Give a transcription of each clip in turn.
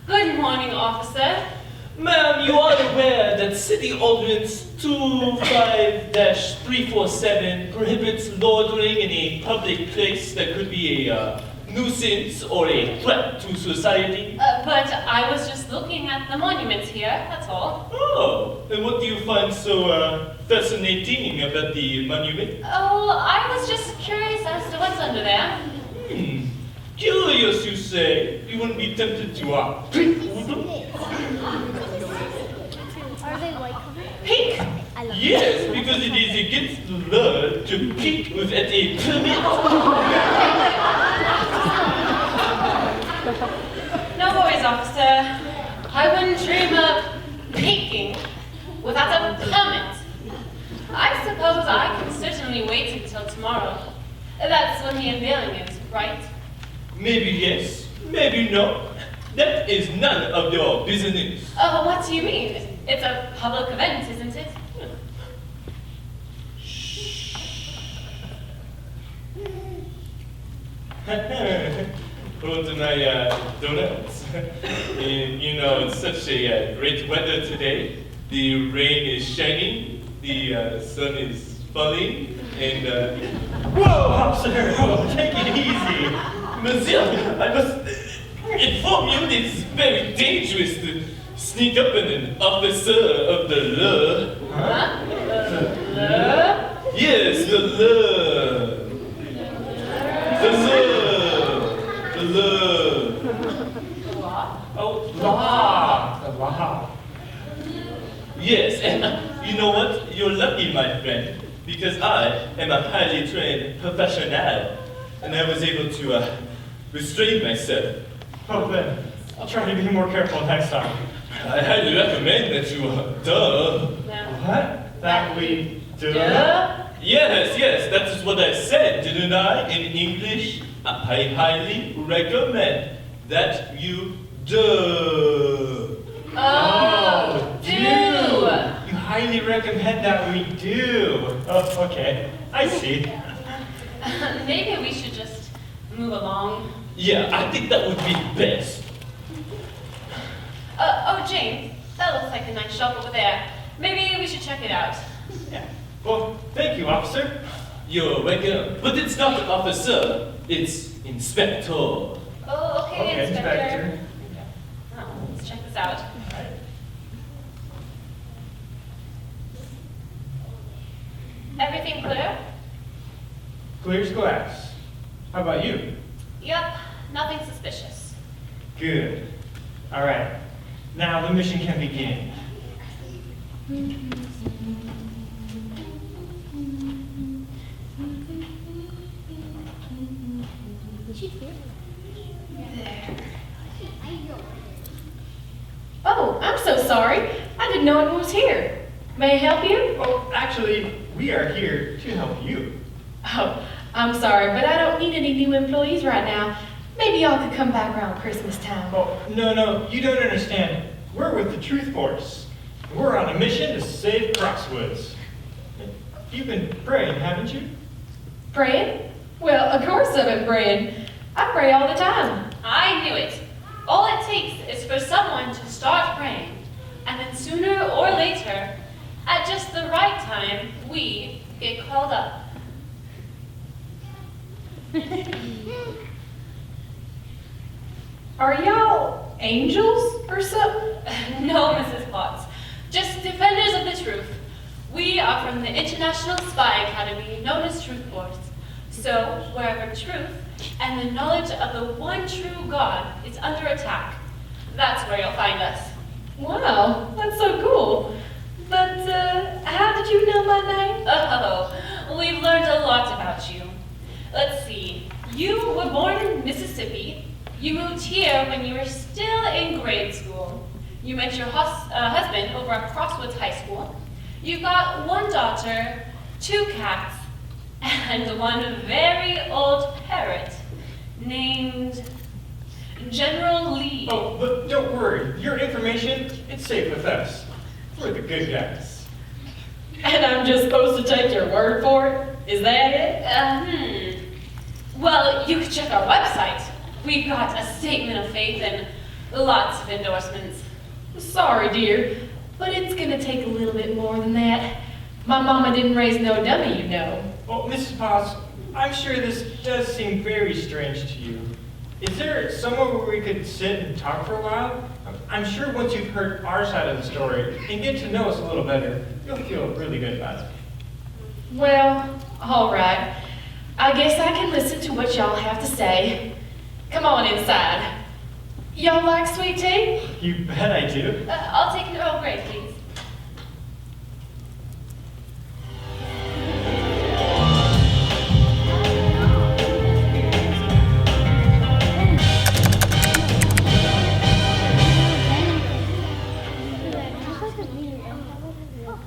Good morning, officer. Ma'am, you are aware that City Ordinance 25-347 prohibits loitering in a public place that could be a nuisance or a threat to society? But I was just looking at the monuments here, that's all. Oh, and what do you find so fascinating about the monument? Oh, I was just curious as to what's under there. Curious, you say? You wouldn't be tempted to pick with them? Are they white covered? Pink! Yes, because it is against the law to pick without a permit. No worries, officer. I wouldn't dream of pinking without a permit. I suppose I can certainly wait until tomorrow. That's when the unveiling is, right? Maybe yes, maybe no. That is none of your business. Oh, what do you mean? It's a public event, isn't it? Brought to my donuts. You know, it's such a great weather today. The rain is shining, the sun is falling, and Whoa, officer! Whoa, take it easy! Monsieur, I must inform you that it's very dangerous to sneak up on an officer of the law. Huh? Yes, the law. The law. Oh, law! The law. Yes, and you know what? You're lucky, my friend, because I am a highly trained professional, and I was able to restrain myself. Oh, then, I'll try to be more careful next time. I highly recommend that you, What? That we do? Yes, that is what I said, didn't I, in English? I highly recommend that you do. Oh, do! You highly recommend that we do. Oh, okay. I see. Maybe we should just move along. Yeah, I think that would be best. Oh, James, that looks like a nice shop over there. Maybe we should check it out. Yeah. Well, thank you, officer. You're welcome. But it's not officer, it's inspector. Oh, okay, Okay, Inspector. Oh, let's check this out. Alright. Everything clear? Clear as glass. How about you? Yep, nothing suspicious. Good. All right. Now the mission can begin. Oh, I'm so sorry. I didn't know anyone was here. May I help you? Oh, actually, we are here to help you. Oh, I'm sorry, but I don't need any new employees right now. Maybe y'all could come back around Christmas time. Oh, no, you don't understand. We're with the Truth Force. We're on a mission to save Crosswoods. You've been praying, haven't you? Praying? Well, of course I've been praying. I pray all the time. I knew it. All it takes is for someone to start praying, and then sooner or later, at just the right time, we get called up. Are y'all angels or something? No, Mrs. Potts. Just defenders of the truth. We are from the International Spy Academy, known as Truth Force. So, wherever truth and the knowledge of the one true God is under attack, that's where you'll find us. Wow, that's so cool. But, how did you know my name? Oh, we've learned a lot about you. Let's see. You were born in Mississippi. You moved here when you were still in grade school. You met your husband over at Crosswoods High School. You've got one daughter, 2 cats, and one very old parrot named General Lee. Oh, but don't worry. Your information, it's safe with us. We're the good guys. And I'm just supposed to take your word for it? Is that it? Well, you could check our website. We've got a statement of faith and lots of endorsements. Sorry, dear, but it's gonna take a little bit more than that. My mama didn't raise no dummy, you know. Well, Mrs. Potts, I'm sure this does seem very strange to you. Is there somewhere where we could sit and talk for a while? I'm sure once you've heard our side of the story and get to know us a little better, you'll feel really good about it. Well, all right. I guess I can listen to what y'all have to say. Come on inside. Y'all like sweet tea? You bet I do. I'll take an Earl Grey, please.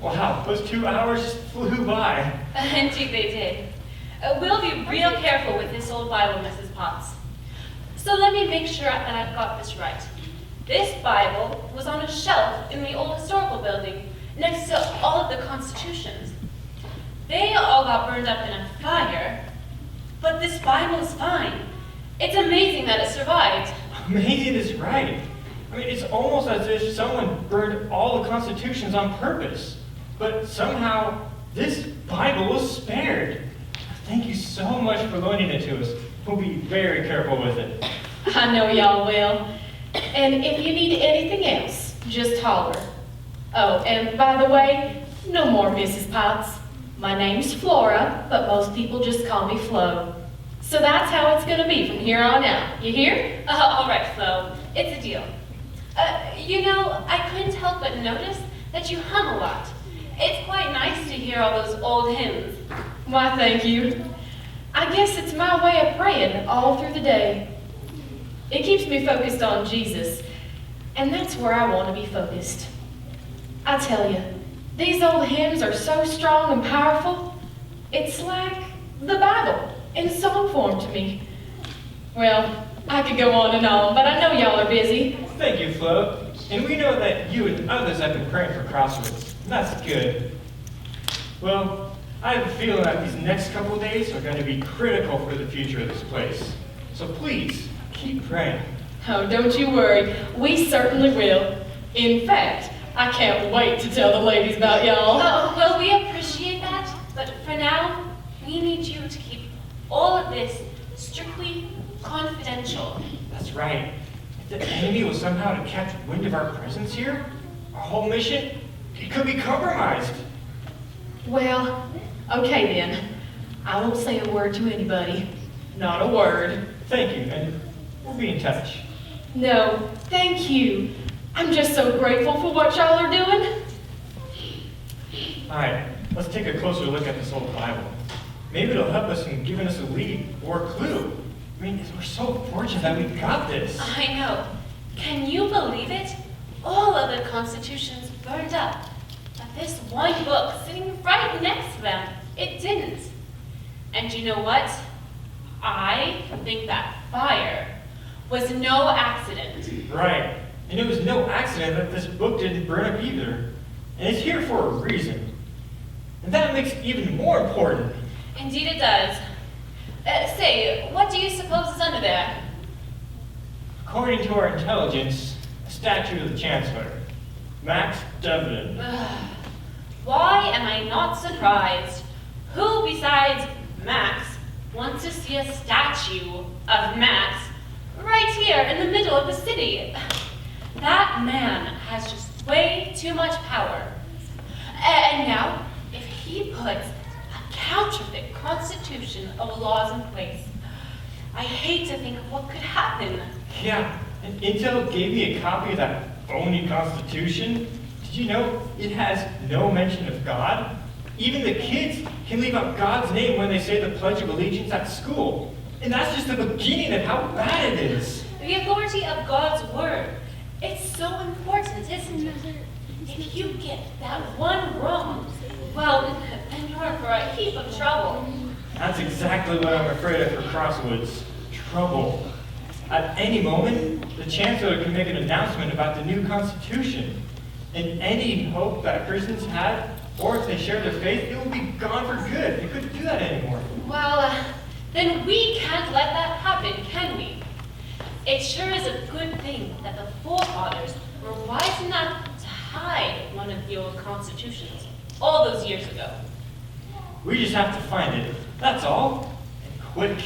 Wow, those 2 hours just flew by. Indeed they did. We'll be real careful with this old Bible, Mrs. Potts. So let me make sure that I've got this right. This Bible was on a shelf in the old historical building next to all of the constitutions. They all got burned up in a fire, but this Bible is fine. It's amazing that it survived. Amazing is right. I mean, it's almost as if someone burned all the constitutions on purpose. But somehow, this Bible was spared. Thank you so much for loaning it to us. We'll be very careful with it. I know y'all will. And if you need anything else, just holler. Oh, and by the way, no more Mrs. Potts. My name's Flora, but most people just call me Flo. So that's how it's gonna be from here on out. You hear? All right, Flo. It's a deal. You know, I couldn't help but notice that you hum a lot. It's quite nice to hear all those old hymns. Why, thank you. I guess it's my way of praying all through the day. It keeps me focused on Jesus, and that's where I want to be focused. I tell you, these old hymns are so strong and powerful. It's like the Bible in song form to me. Well, I could go on, but I know y'all are busy. Thank you, Flo. And we know that you and others have been praying for Crossroads. That's good. Well, I have a feeling that these next couple of days are going to be critical for the future of this place. So please, keep praying. Oh, don't you worry. We certainly will. In fact, I can't wait to tell the ladies about y'all. Oh, well, we appreciate that, but for now, we need you to keep all of this strictly confidential. That's right. If the enemy was somehow to catch wind of our presence here, our whole mission, it could be compromised. Well, okay then. I won't say a word to anybody. Not a word. Thank you, and we'll be in touch. No, thank you. I'm just so grateful for what y'all are doing. All right, let's take a closer look at this old Bible. Maybe it'll help us in giving us a lead or a clue. I mean, we're so fortunate that we got this. I know. Can you believe it? All of the constitutions burned up, but this one book sitting right next to them, it didn't. And you know what? I think that fire was no accident. Right, and it was no accident that this book didn't burn up either. And it's here for a reason. And that makes it even more important. Indeed it does. Say, what do you suppose is under there? According to our intelligence, a statue of the Chancellor, Max Devlin. Why am I not surprised? Who besides Max wants to see a statue of Max right here in the middle of the city? That man has just way too much power. And now, if he puts a counterfeit constitution of laws in place, I hate to think of what could happen. Yeah, and Intel gave me a copy of that phony Constitution. Did you know it has no mention of God? Even the kids can leave out God's name when they say the Pledge of Allegiance at school. And that's just the beginning of how bad it is. The authority of God's word. It's so important, isn't it? If you get that one wrong, well, then you're in for a heap of trouble. That's exactly what I'm afraid of for Crosswoods. Trouble. At any moment, the Chancellor can make an announcement about the new Constitution. And any hope that Christians had, or if they shared their faith, it will be gone for good. They couldn't do that anymore. Well, then we can't let that happen, can we? It sure is a good thing that the forefathers were wise enough to hide one of the old constitutions all those years ago. We just have to find it. That's all. And quick.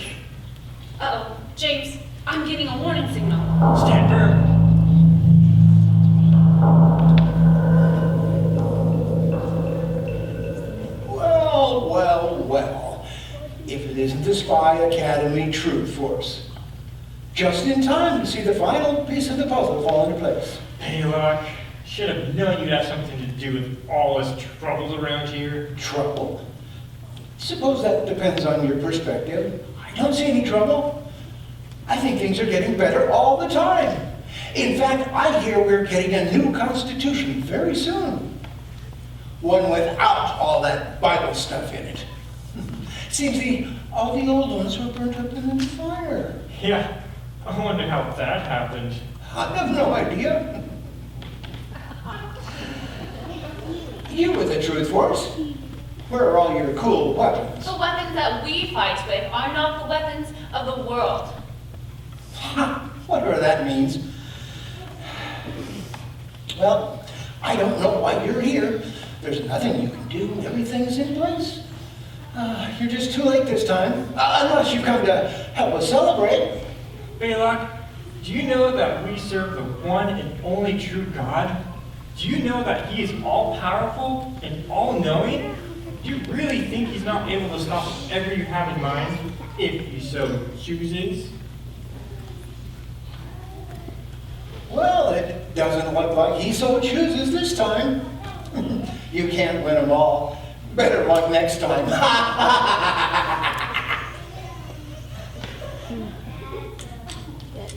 Uh-oh, James, I'm getting a warning signal. Stand firm. Well, well, well. If it isn't the Spy Academy Truth Force. Just in time to see the final piece of the puzzle fall into place. Baylock, should have known you'd have something to do with all this troubles around here. Trouble? Suppose that depends on your perspective. I don't see any trouble. I think things are getting better all the time. In fact, I hear we're getting a new constitution very soon. One without all that Bible stuff in it. Seems all the old ones were burnt up in the fire. Yeah, I wonder how that happened. I have no idea. You with the Truth Force. Where are all your cool weapons? The weapons that we fight with are not the weapons of the world. Whatever that means. Well, I don't know why you're here. There's nothing you can do. Everything's in place. You're just too late this time. Unless you come to help us celebrate. Baylock, do you know that we serve the one and only true God? Do you know that He is all-powerful and all-knowing? Do you really think He's not able to stop whatever you have in mind, if He so chooses? Well, it doesn't look like He so chooses this time. You can't win them all. Better luck next time.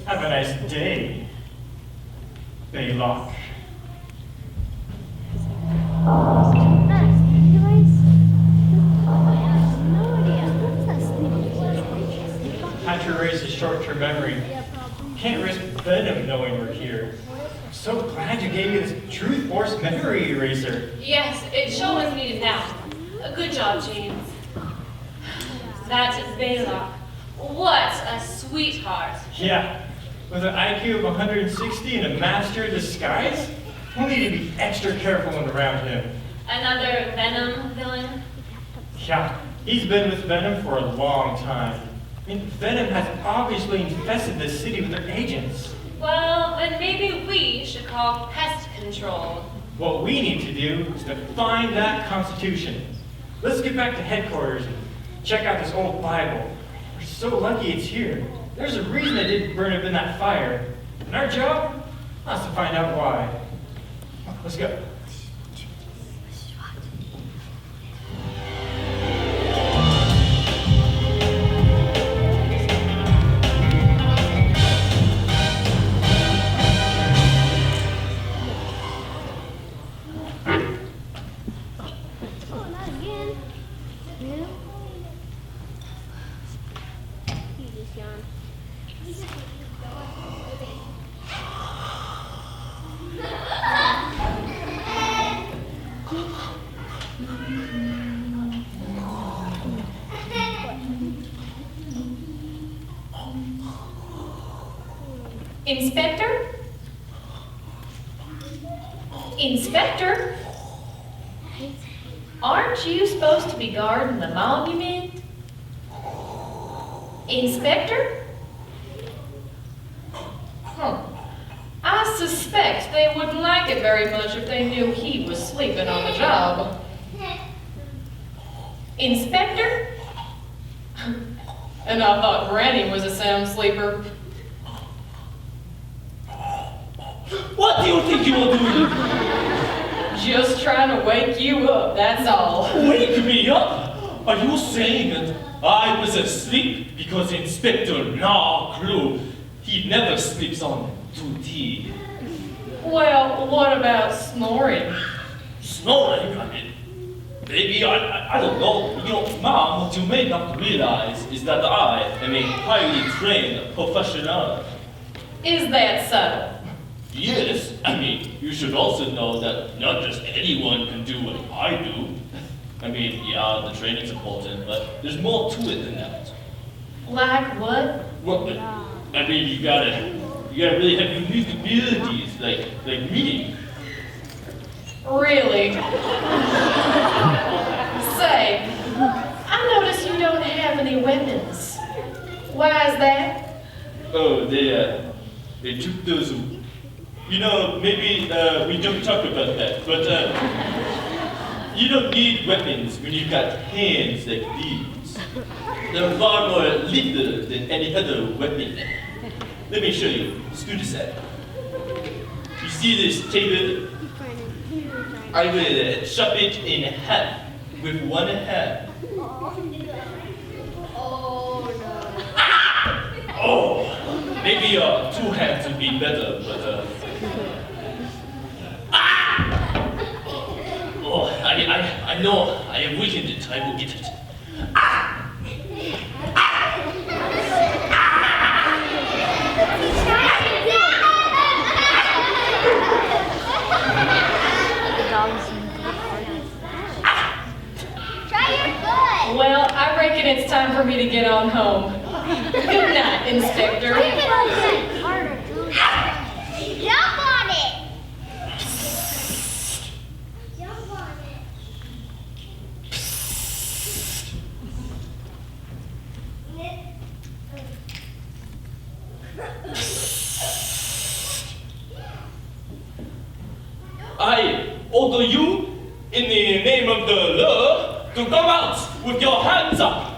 Have a nice day, Baylock. Had to erase his short-term memory. Can't risk Venom knowing we're here. I'm so glad you gave me this Truth Force memory eraser. Yes, it sure was needed now. Good job, James. That is Baylock. What a sweetheart. Yeah, with an IQ of 160 and a master of disguise, we'll need to be extra careful when around him. Another Venom villain? Yeah, he's been with Venom for a long time. I mean, Venom has obviously infested this city with their agents. Well, then maybe we should call pest control. What we need to do is to find that Constitution. Let's get back to headquarters and check out this old Bible. We're so lucky it's here. There's a reason it didn't burn up in that fire. And our job is to find out why. Let's go. Inspector? Inspector? Aren't you supposed to be guarding the monument? Inspector? I suspect they wouldn't like it very much if they knew he was sleeping on the job. Inspector? And I thought Granny was a sound sleeper. What do you think you are doing? Just trying to wake you up, that's all. Wake me up? Are you saying that I was asleep because Inspector Narclu, he never sleeps on duty. Well, what about snoring? Snoring, I mean, maybe, I don't know. You know, Mom, what you may not realize is that I am a highly trained professional. Is that so? Yes, I mean, you should also know that not just anyone can do what I do. I mean, yeah, the training's important, but there's more to it than that. Like what? Well, I mean, you gotta really have unique abilities, like me. Really? Say, I notice you don't have any weapons. Why is that? Oh, they took those. You know, maybe we don't talk about that, but you don't need weapons when you've got hands like these. They're far more lethal than any other weapon. Let me show you. Scoot aside. You see this table? I will chop it in half with one hand. Oh, maybe two hands would be better, but oh, I know I have weakened it. I will get it. Well, I reckon it's time for me to get on home. Good night, Inspector. Jump on it! Jump on it. I order you, in the name of the law, to come out with your hands up.